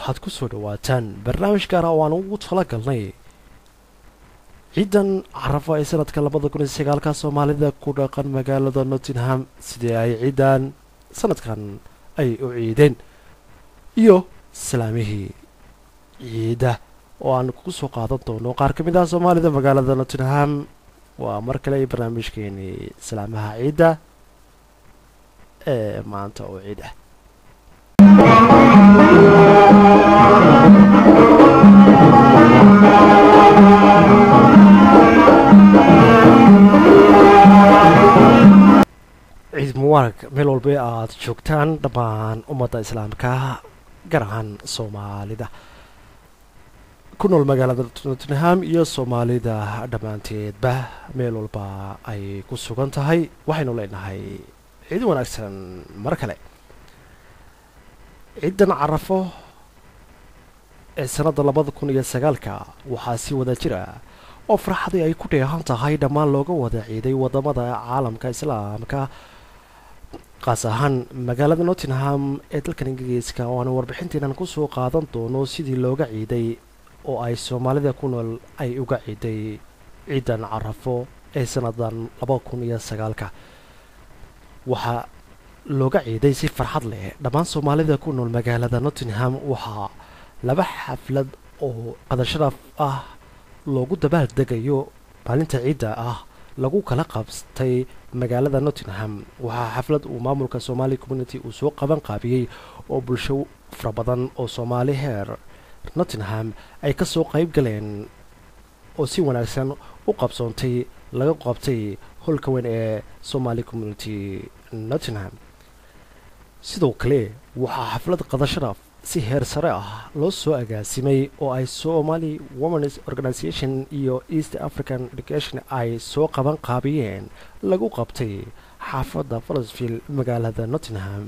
waxaad ku soo dhawaataan barnaamij gaar ah oo aan ugu talagalnay ciidan carafo ee sanadka 2009 Soomaalida ku dhaqan magaalada Nottingham sidii ay ciidan sanadkan ay u ciideen iyo salaamihii ciida oo aan ku soo qaadan doono qaar ka mid ah Soomaalida magaalada Nottingham waa mar kale barnaamijkeeni salaamaha ciida ee maanta oo ciida عيد مبارك meel walba aad joogtaan dhammaan ummadda islaamka gaar ahaan Soomaalida ku nool magaalada Nottingham iyo Soomaalida dhammaanteedba meel walba ay ku sugan tahay waxaynu leenahay ciid wanaagsan mar kale ciidan carafo ee sanadda 2009 waxaa si wada jira oo farxadii ay ku dheehan tahay dhammaan looga wada ciiday wadamada caalamka islaamka qaas ahaan magaalada Nottingham ee dalka Ingiriiska oo aan warbixinteena ku soo qaadan doono sidii looga ciiday oo ay Soomaalida ku nool ay uga ciiday ciidan carafo ee sanadan 2009 waxa looga ciiday si farxad leh dhammaan Soomaalida ku nool magaalada Nottingham waxa laba xaflad oo qadar sharaf ah loogu dabaaldegayo maalinta ciida ah lagu kala qabstay magaalada Nottingham waxa xaflad uu maamulka Somali community uu soo qaban qaabiyay oo bulsho fara badan oo Soomaali heer Nottingham ay ka soo qayb galeen oo si wanaagsan u qabsoontay laga qabtay holka weyn ee Somali community Nottingham sidoo kale waxa xaflad qadar sharaf si heer sare ah loo soo agaasimay oo ay Somali Women's Organization iyo East African Education ay soo qaban qaabiyeen lagu qabtay xaafadda Forestfield magaalada Nottingham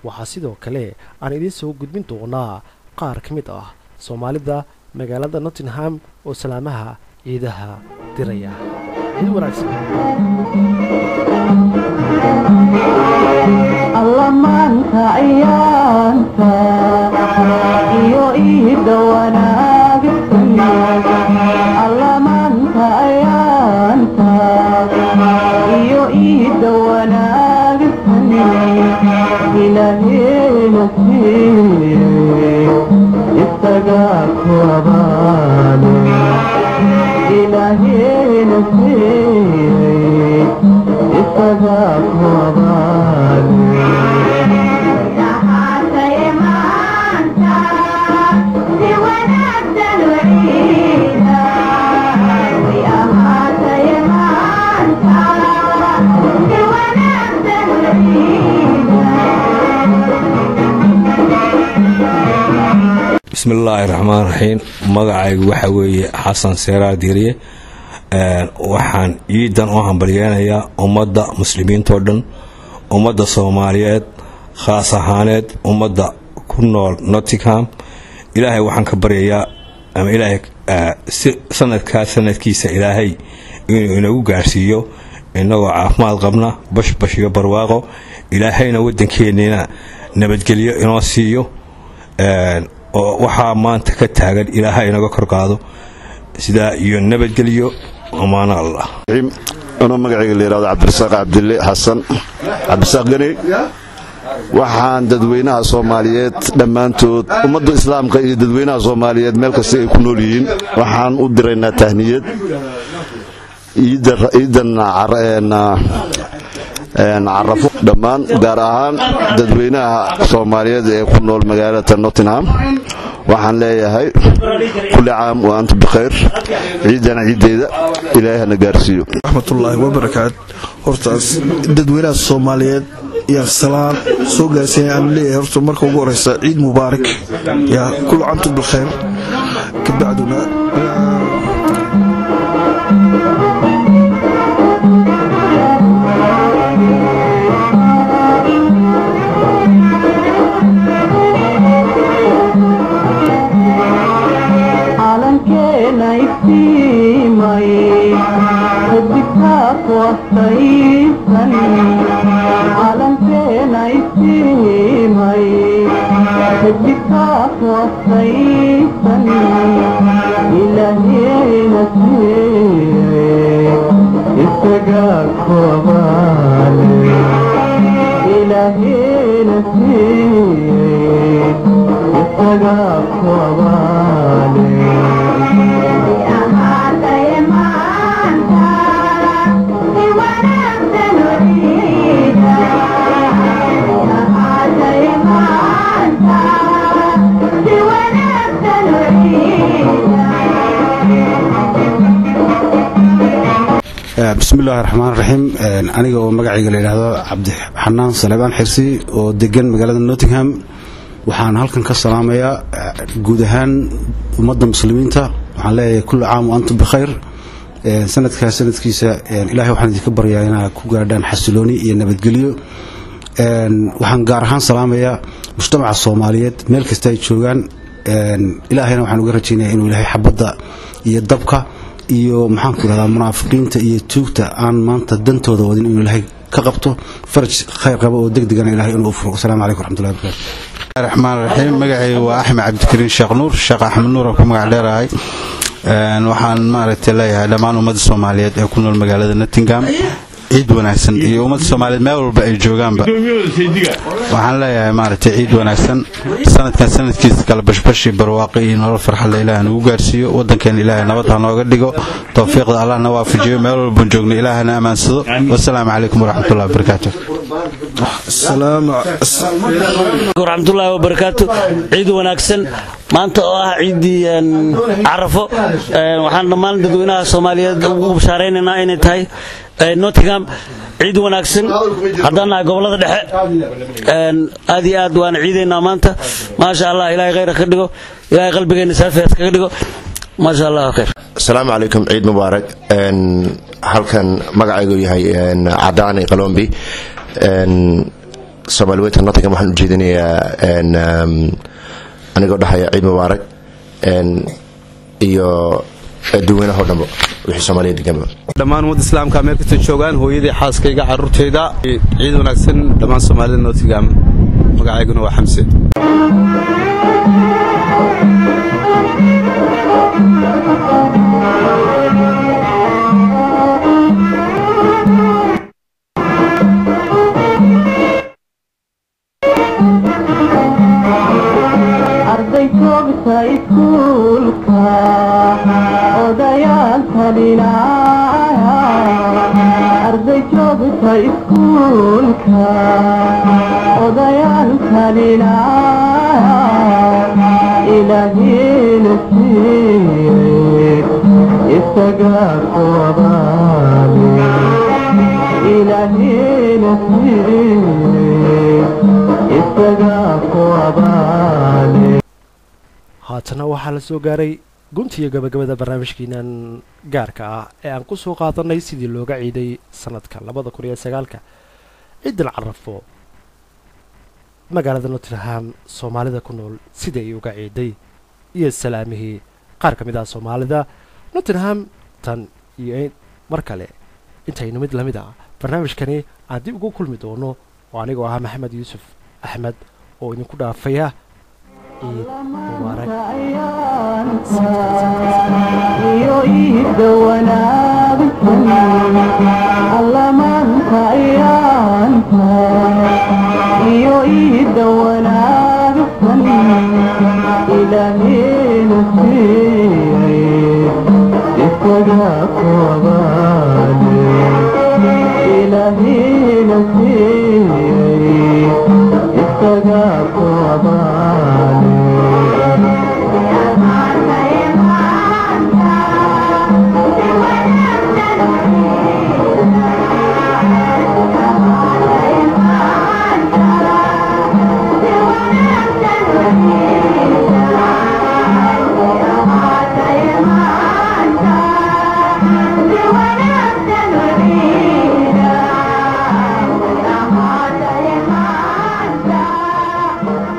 waxa sidoo kale aan idin soo gudbin doonaa qaar ka mid ah Soomaalida magaalada Nottingham oo salaamaha ciidaha diraya ciid wanaagsan الله مانك عيانك iyo iida wanaagsan الله مانك عيانك iyo iida wanaagsan ilaahayna siiyay isaga ku abaale ilaahayna siiyay isaga ku abaale بسم الله الرحمن الرحيم magacaygu waxa weeye xasan seeraar diiriye waxaan ciidan oo hambalyeynaya ummadda muslimiinta oo dhan ummadda Soomaaliyeed khaas ahaaneed ummadda ku nool Nottingham ilaahay waxaan ka baryayaa ama ilaahay sanadkiisa ilaahay inuu inagu gaarsiiyo inagoo caafimaad qabna bash iyo barwaaqo ilaahayna wadankeena nabadgelyo inoo siiyo oo waxa maanta ka taagan ilaahay inaga kor qaado sida iyo nabadgelyo amaan Allah أنا مقعي اللي راد عبد الرزاق عبد الله حسن عبد الرزاق غني waxaan dadweynaha Soomaaliyeed dhamaantood ummadda islaamka iyo dadweynaha Soomaaliyeed meel kasta ay ku nool yihiin waxaan u direynaa tahniyad ciidan carafo dhamaan gaar ahaan dadweynaha Soomaaliyeed ee ku nool magaalada Nottingham waxaan leeyahay kulli caam wa antum bikhair ciidana ciideeda ilaahana gaarsiiyo rahmatullahi wa barakaat hortaas dadweynaha Soomaaliyeed يا سلام سوق سيان لي هرتو مركو غوريسا عيد مبارك يا كل عام وانتم بالخير كبعدنا عالم كينا يفتيمي هدكاك وصيفني عالم كينا يفتيمي حبك وصيفني إلهي نسيك استقاك وبالي إلهي نسيك استقاك وبالي بسم الله الرحمن الرحيم أنا جو مقعي قليل هذا عبد حنان صليبان حرسي ودقن مقالة نوتنغهام وحان هالكن كالسلامة يا جودهان ومدى مسلمين تا وحان لي كل عام وأنتم بخير سنة كيسة إلهي وحان يكبر يا أنا كوغاردان حسلوني يا نبت قليو وحان قارهان سلامة يا مجتمع الصوماليات ملك استايد شوغان إلهي وحان وقرتينا إنه إلهي حبضا يدبكا iyo maxaan ku radaa munaafiqiinta iyo tuugta aan maanta dantooda wadin inuu ilaahay ka qabto faraj khayr qabo oo degdegan ilaahay inuu furo assalamu alaykum warahmatullahi wabarakatuh الرحمن الرحيم مقعي وأحمد عبد الكريم شيخ نور الشيخ أحمد نور وكم قاعد لراي waxaan maaragtay leeyahay dhamaan ummadda Soomaaliyeed ee ku nool magaalada Nottingham ciid wanaagsan iyo ummadda Soomaaliyeed meel walba ay joogaanba waxaan leeyahay maaragtay ciid wanaagsan sanadkan sanadkiisa kala bashbashi barwaaqo iyo nolol farxad leh Ilaahay nagu gaarsiiyo wadankeena Ilaahay nabad ha nooga dhigo tawfiiqda Allah na waafajiyo meel walba joogno Ilaahana amaansado wassalaamu alaykum warahmatullahi wabarakatuh السلام ورحمة الله وبركاته عيد وناكسن ما أنت عيدي عرفه وحنا مال ددوينا الصومالية وبشاريننا إن تاي نوتنغهام عيد وناكسن حضرنا قبل هذا هذه أدوان عيدنا ما أنت ما شاء الله إلهي غير خدقه إلهي قلبك نسافر خدقه ما شاء الله خير. السلام عليكم عيد مبارك هل كان مقعيقو يهي عداني قلومبي Soomaaliyeed Nottingham waxaan u jeedinayaa aniga dhaxaya ciid mubaarak iyo dadweynaha dhanba wixii Soomaaliyeed degan dhamaan ummadda islaamka meel kasta joogaan hooyadii xaaskayga carruurteyda ciid wanaagsan dhamaan Soomaalida Nottingham magacayguna waa Xamse haatana waxaa la soo gaaray guntiga gabagabada barnaamijkeenan gaarka ah ee aan ku soo qaadanay sidii looga ciiday sanadka 2009 ciidan carafo magaalada Nottingham Soomaalida ku nool sidii ay uga ciiday iyo salaamihii qaar ka mid ah Soomaalida Nottingham tan iyo mar kale intaynu mid lamid ah barnaamijkani aan dib ugu kulmi doono oo aniga ah Maxamed Yuusuf Axmed oo idinku dhaafaya مبارك الله من خيانته يعيد ونابتني إلهي نسيت استجاك وبالي إلهي نسيت استجاك وبالي